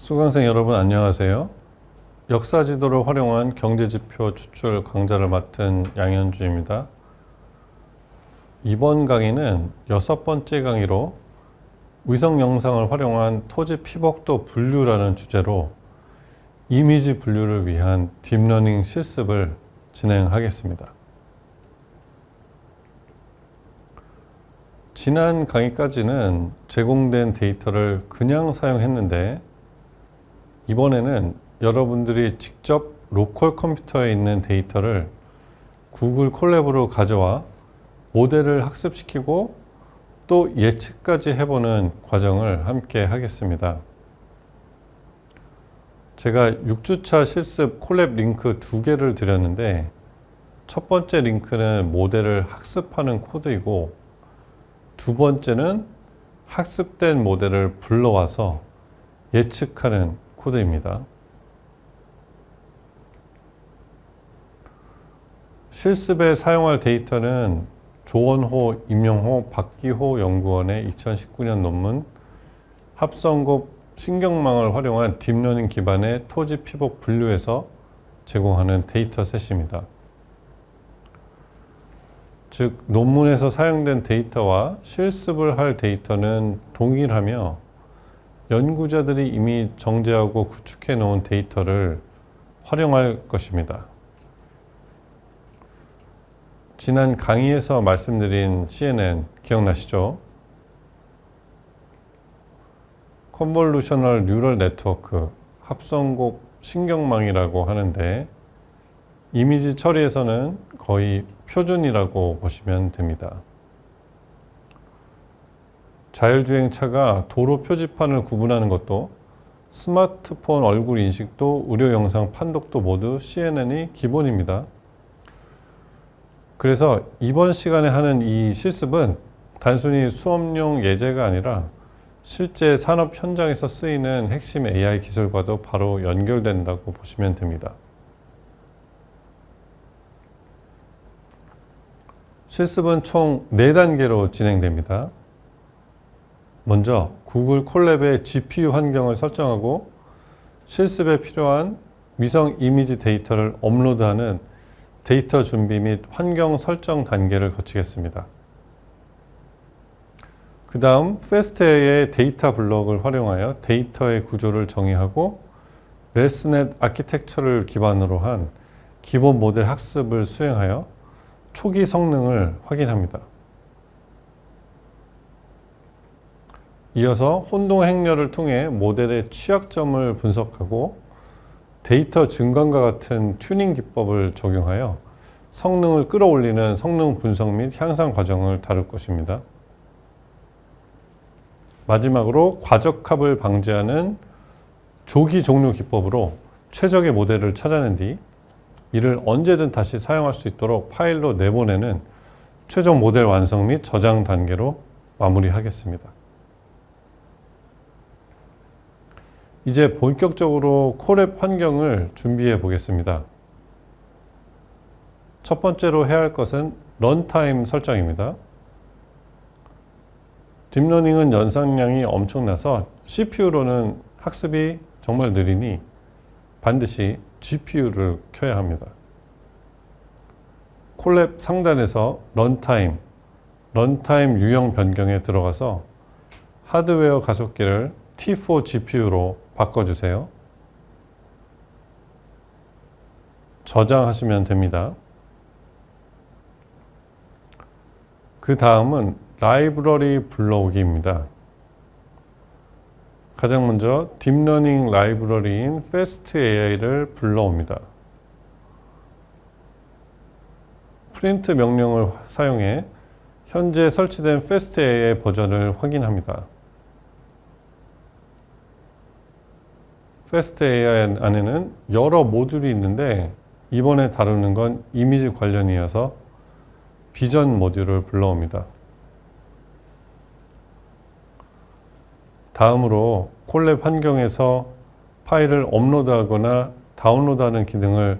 수강생 여러분 안녕하세요. 역사지도를 활용한 경제지표 추출 강좌를 맡은 양현주입니다. 이번 강의는 6번째 강의로 위성 영상을 활용한 토지 피복도 분류라는 주제로 이미지 분류를 위한 딥러닝 실습을 진행하겠습니다. 지난 강의까지는 제공된 데이터를 그냥 사용했는데 이번에는 여러분들이 직접 로컬 컴퓨터에 있는 데이터를 구글 콜랩으로 가져와 모델을 학습시키고 또 예측까지 해보는 과정을 함께 하겠습니다. 제가 6주차 실습 콜랩 링크 2개를 드렸는데 첫 번째 링크는 모델을 학습하는 코드이고 두 번째는 학습된 모델을 불러와서 예측하는 코드입니다. 실습에 사용할 데이터는 조원호, 임영호, 박기호 연구원의 2019년 논문 합성곱 신경망을 활용한 딥러닝 기반의 토지 피복 분류에서 제공하는 데이터셋입니다. 즉, 논문에서 사용된 데이터와 실습을 할 데이터는 동일하며 연구자들이 이미 정제하고 구축해 놓은 데이터를 활용할 것입니다. 지난 강의에서 말씀드린 CNN 기억나시죠? 컨볼루셔널 뉴럴 네트워크, 합성곱 신경망이라고 하는데 이미지 처리에서는 거의 표준이라고 보시면 됩니다. 자율주행차가 도로 표지판을 구분하는 것도 스마트폰 얼굴 인식도 의료 영상 판독도 모두 CNN이 기본입니다. 그래서 이번 시간에 하는 이 실습은 단순히 수업용 예제가 아니라 실제 산업 현장에서 쓰이는 핵심 AI 기술과도 바로 연결된다고 보시면 됩니다. 실습은 총 4단계로 진행됩니다. 먼저 구글 콜랩의 GPU 환경을 설정하고 실습에 필요한 위성 이미지 데이터를 업로드하는 데이터 준비 및 환경 설정 단계를 거치겠습니다. 그 다음 FastAI의 데이터 블럭을 활용하여 데이터의 구조를 정의하고 레스넷 아키텍처를 기반으로 한 기본 모델 학습을 수행하여 초기 성능을 확인합니다. 이어서 혼동 행렬을 통해 모델의 취약점을 분석하고 데이터 증강과 같은 튜닝 기법을 적용하여 성능을 끌어올리는 성능 분석 및 향상 과정을 다룰 것입니다. 마지막으로 과적합을 방지하는 조기 종료 기법으로 최적의 모델을 찾아낸 뒤 이를 언제든 다시 사용할 수 있도록 파일로 내보내는 최종 모델 완성 및 저장 단계로 마무리하겠습니다. 이제 본격적으로 콜랩 환경을 준비해 보겠습니다. 첫 번째로 해야 할 것은 런타임 설정입니다. 딥러닝은 연산량이 엄청나서 CPU로는 학습이 정말 느리니 반드시 GPU를 켜야 합니다. 콜랩 상단에서 런타임 유형 변경에 들어가서 하드웨어 가속기를 T4 GPU로 바꿔주세요. 저장하시면 됩니다. 그 다음은 라이브러리 불러오기입니다. 가장 먼저 딥러닝 라이브러리인 FastAI를 불러옵니다. 프린트 명령을 사용해 현재 설치된 FastAI 버전을 확인합니다. FastAI 안에는 여러 모듈이 있는데 이번에 다루는 건 이미지 관련이어서 비전 모듈을 불러옵니다. 다음으로 콜랩 환경에서 파일을 업로드하거나 다운로드하는 기능을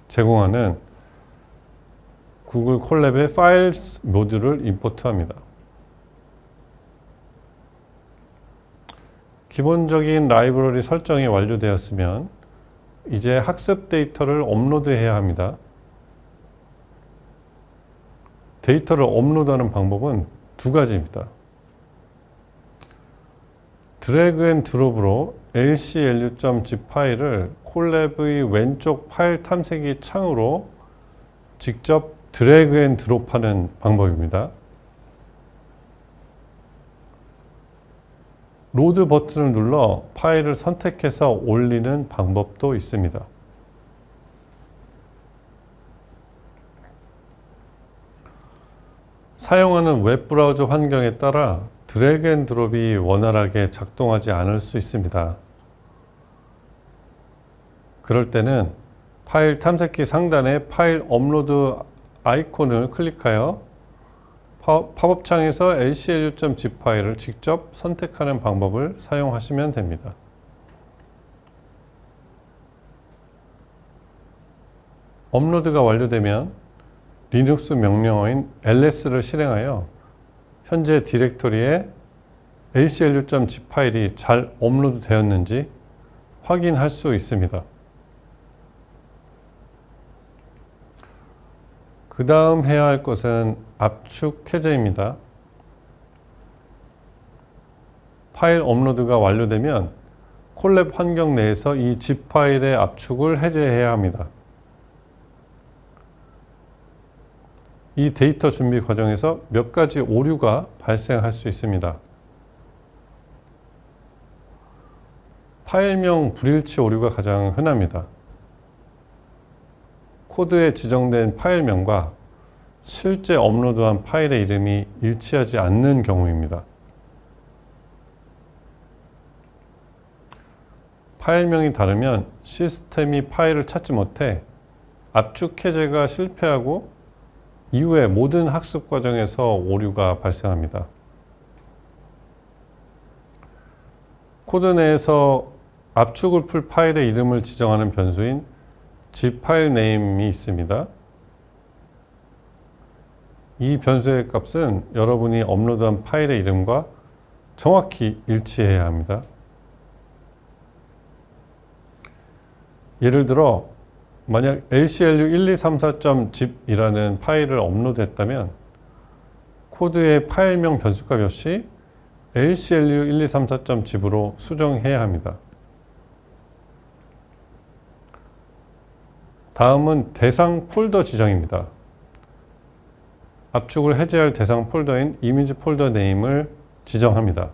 제공하는 구글 콜랩의 파일스 모듈을 임포트합니다. 기본적인 라이브러리 설정이 완료되었으면 이제 학습 데이터를 업로드해야 합니다. 데이터를 업로드하는 방법은 두 가지입니다. 드래그 앤 드롭으로 lclu.zip 파일을 콜랩의 왼쪽 파일 탐색기 창으로 직접 드래그 앤 드롭하는 방법입니다. 로드 버튼을 눌러 파일을 선택해서 올리는 방법도 있습니다. 사용하는 웹브라우저 환경에 따라 드래그 앤 드롭이 원활하게 작동하지 않을 수 있습니다. 그럴 때는 파일 탐색기 상단의 파일 업로드 아이콘을 클릭하여 팝업 창에서 lclu.zip 파일을 직접 선택하는 방법을 사용하시면 됩니다. 업로드가 완료되면 리눅스 명령어인 ls를 실행하여 현재 디렉토리에 lclu.zip 파일이 잘 업로드 되었는지 확인할 수 있습니다. 그 다음 해야 할 것은 압축 해제입니다. 파일 업로드가 완료되면 콜랩 환경 내에서 이 zip 파일의 압축을 해제해야 합니다. 이 데이터 준비 과정에서 몇 가지 오류가 발생할 수 있습니다. 파일명 불일치 오류가 가장 흔합니다. 코드에 지정된 파일명과 실제 업로드한 파일의 이름이 일치하지 않는 경우입니다. 파일명이 다르면 시스템이 파일을 찾지 못해 압축 해제가 실패하고 이후에 모든 학습 과정에서 오류가 발생합니다. 코드 내에서 압축을 풀 파일의 이름을 지정하는 변수인 zip 파일 네임이 있습니다. 이 변수의 값은 여러분이 업로드한 파일의 이름과 정확히 일치해야 합니다. 예를 들어 만약 lclu1234.zip 이라는 파일을 업로드했다면 코드의 파일명 변수값 역시 lclu1234.zip으로 수정해야 합니다. 다음은 대상 폴더 지정입니다. 압축을 해제할 대상 폴더인 이미지 폴더 네임을 지정합니다.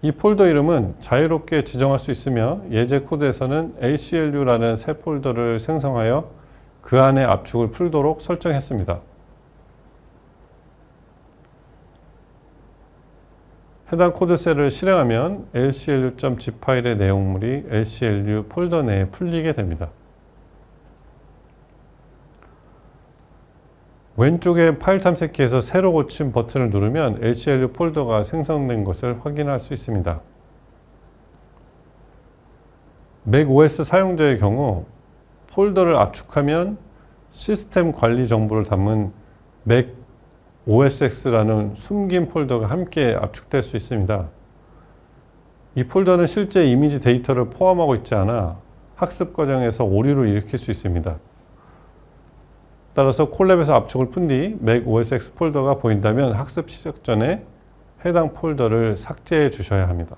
이 폴더 이름은 자유롭게 지정할 수 있으며 예제 코드에서는 lclu라는 새 폴더를 생성하여 그 안에 압축을 풀도록 설정했습니다. 해당 코드 셀을 실행하면 lclu.zip 파일의 내용물이 lclu 폴더 내에 풀리게 됩니다. 왼쪽의 파일 탐색기에서 새로 고친 버튼을 누르면 lclu 폴더가 생성된 것을 확인할 수 있습니다. 맥OS 사용자의 경우 폴더를 압축하면 시스템 관리 정보를 담은 macOSX라는 숨긴 폴더가 함께 압축될 수 있습니다. 이 폴더는 실제 이미지 데이터를 포함하고 있지 않아 학습 과정에서 오류를 일으킬 수 있습니다. 따라서 콜랩에서 압축을 푼 뒤 macOSX 폴더가 보인다면 학습 시작 전에 해당 폴더를 삭제해 주셔야 합니다.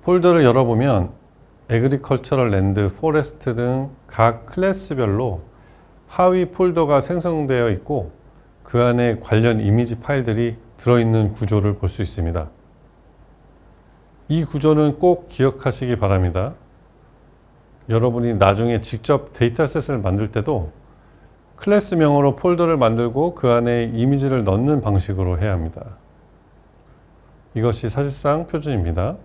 폴더를 열어보면 Agricultural Land, Forest 등 각 클래스별로 하위 폴더가 생성되어 있고 그 안에 관련 이미지 파일들이 들어있는 구조를 볼 수 있습니다. 이 구조는 꼭 기억하시기 바랍니다. 여러분이 나중에 직접 데이터셋을 만들 때도 클래스명으로 폴더를 만들고 그 안에 이미지를 넣는 방식으로 해야 합니다. 이것이 사실상 표준입니다.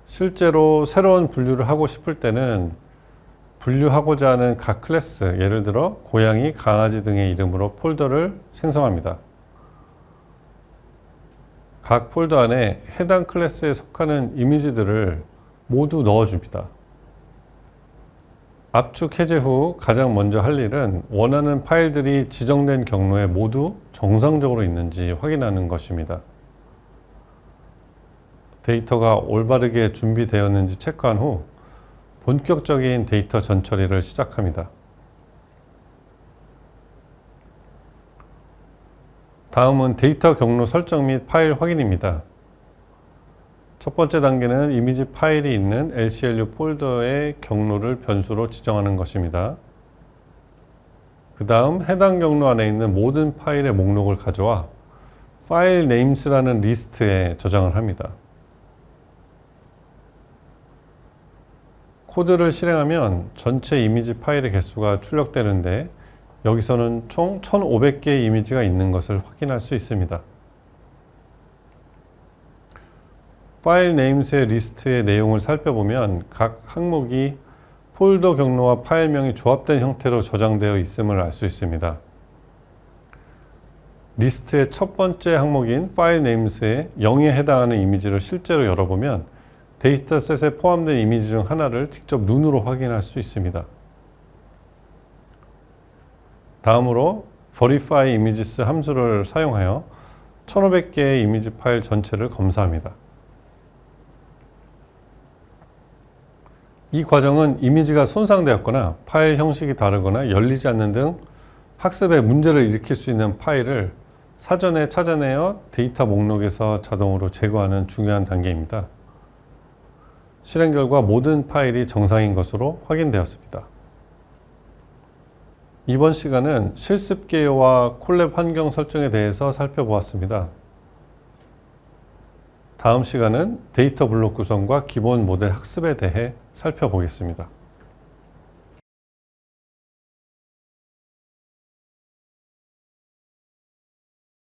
실제로 새로운 분류를 하고 싶을 때는 분류하고자 하는 각 클래스, 예를 들어 고양이, 강아지 등의 이름으로 폴더를 생성합니다. 각 폴더 안에 해당 클래스에 속하는 이미지들을 모두 넣어줍니다. 압축 해제 후 가장 먼저 할 일은 원하는 파일들이 지정된 경로에 모두 정상적으로 있는지 확인하는 것입니다. 데이터가 올바르게 준비되었는지 체크한 후 본격적인 데이터 전처리를 시작합니다. 다음은 데이터 경로 설정 및 파일 확인입니다. 첫 번째 단계는 이미지 파일이 있는 LCLU 폴더의 경로를 변수로 지정하는 것입니다. 그 다음 해당 경로 안에 있는 모든 파일의 목록을 가져와 파일 네임스라는 리스트에 저장을 합니다. 코드를 실행하면 전체 이미지 파일의 개수가 출력되는데 여기서는 총 1500개의 이미지가 있는 것을 확인할 수 있습니다. 파일 네임스의 리스트의 내용을 살펴보면 각 항목이 폴더 경로와 파일명이 조합된 형태로 저장되어 있음을 알 수 있습니다. 리스트의 첫 번째 항목인 파일 네임스에 0에 해당하는 이미지를 실제로 열어보면 데이터셋에 포함된 이미지 중 하나를 직접 눈으로 확인할 수 있습니다. 다음으로 verify images 함수를 사용하여 1500개의 이미지 파일 전체를 검사합니다. 이 과정은 이미지가 손상되었거나 파일 형식이 다르거나 열리지 않는 등 학습에 문제를 일으킬 수 있는 파일을 사전에 찾아내어 데이터 목록에서 자동으로 제거하는 중요한 단계입니다. 실행 결과 모든 파일이 정상인 것으로 확인되었습니다. 이번 시간은 실습 개요와 콜랩 환경 설정에 대해서 살펴보았습니다. 다음 시간은 데이터 블록 구성과 기본 모델 학습에 대해 살펴보겠습니다.